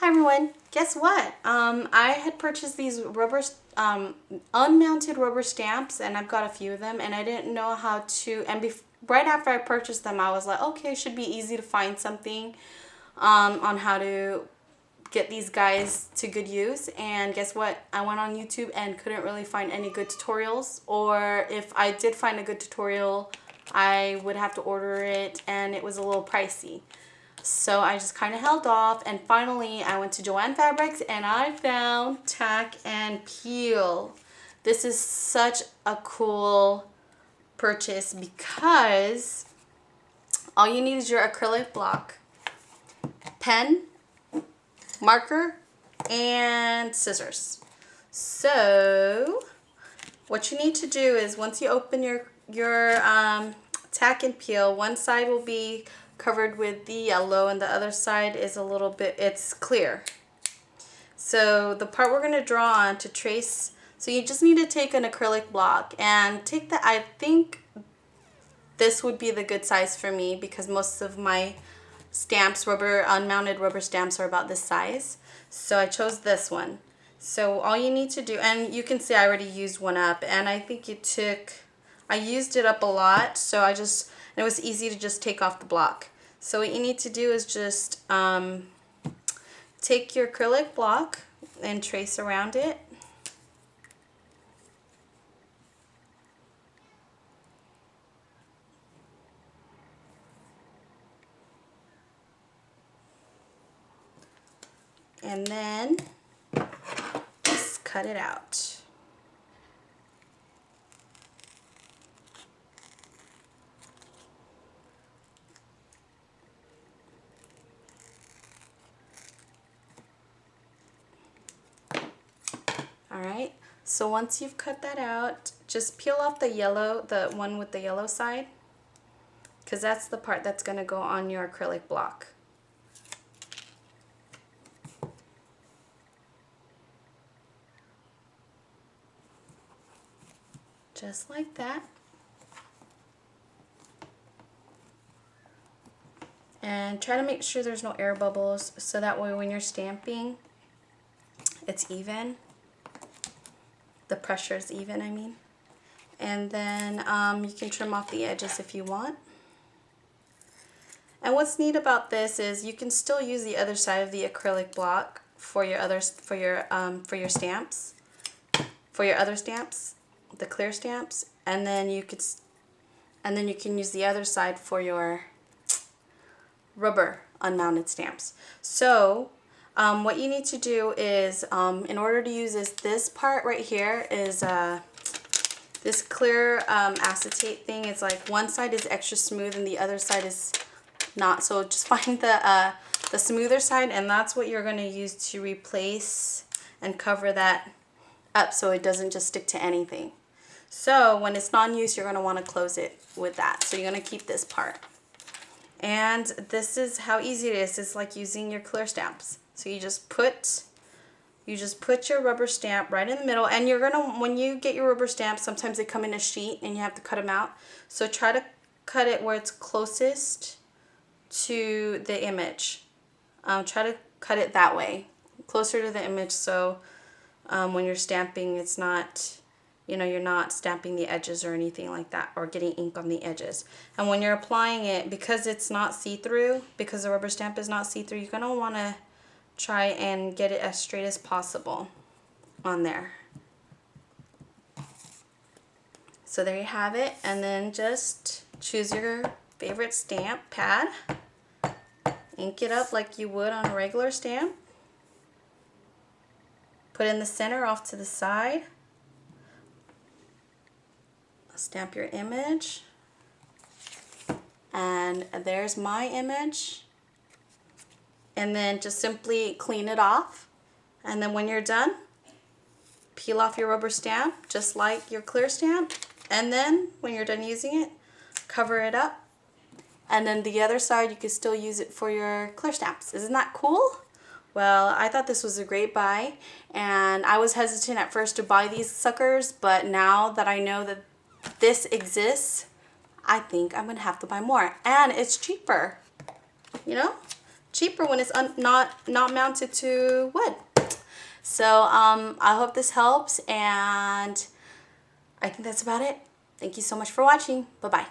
Hi everyone, guess what? I had purchased these unmounted rubber stamps, and I've got a few of them, and I didn't know how to, and right after I purchased them, I was like, okay, it should be easy to find something on how to get these guys to good use. And guess what? I went on YouTube and couldn't really find any good tutorials, or if I did find a good tutorial, I would have to order it, and it was a little pricey. So I just kind of held off, and finally I went to Joann Fabrics and I found Tack N Peel. This is such a cool purchase because all you need is your acrylic block, pen, marker, and scissors. So what you need to do is, once you open your Tack N Peel, one side will be covered with the yellow and the other side is a little bit, it's clear. So the part we're going to draw on to trace, so you just need to take an acrylic block and take the, I think this would be the good size for me because most of my stamps, unmounted rubber stamps, are about this size. So I chose this one. So all you need to do, and you can see I already used one up, and I think I used it up a lot, so it was easy to just take off the block. So what you need to do is just take your acrylic block and trace around it. And then just cut it out. Alright, so once you've cut that out, just peel off the yellow, the one with the yellow side, because that's the part that's going to go on your acrylic block. Just like that. And try to make sure there's no air bubbles, so that way when you're stamping, it's even. The pressure is even, I mean. And then you can trim off the edges if you want. And what's neat about this is you can still use the other side of the acrylic block for your stamps, for your other stamps, the clear stamps, and then you can use the other side for your rubber unmounted stamps. So what you need to do is, in order to use this part right here is this clear acetate thing. It's like one side is extra smooth and the other side is not. So just find the smoother side, and that's what you're going to use to replace and cover that up so it doesn't just stick to anything. So when it's non-use, you're going to want to close it with that. So you're going to keep this part. And this is how easy it is. It's like using your clear stamps. So you just put your rubber stamp right in the middle, and you're gonna, when you get your rubber stamps, sometimes they come in a sheet and you have to cut them out. So try to cut it where it's closest to the image. Try to cut it that way, closer to the image, so when you're stamping, it's not, you're not stamping the edges or anything like that, or getting ink on the edges. And when you're applying it, because it's not see-through, because the rubber stamp is not see-through, you're gonna wanna try and get it as straight as possible on there. So there you have it, and then just choose your favorite stamp pad, ink it up like you would on a regular stamp, put in the center off to the side, stamp your image, and there's my image. And then just simply clean it off, and then when you're done, peel off your rubber stamp just like your clear stamp, and then when you're done using it, cover it up, and then the other side you can still use it for your clear stamps. Isn't that cool? Well, I thought this was a great buy, and I was hesitant at first to buy these suckers, but now that I know that this exists, I think I'm gonna have to buy more, and it's cheaper, cheaper when it's not mounted to wood. So I hope this helps, and I think that's about it. Thank you so much for watching. Bye-bye.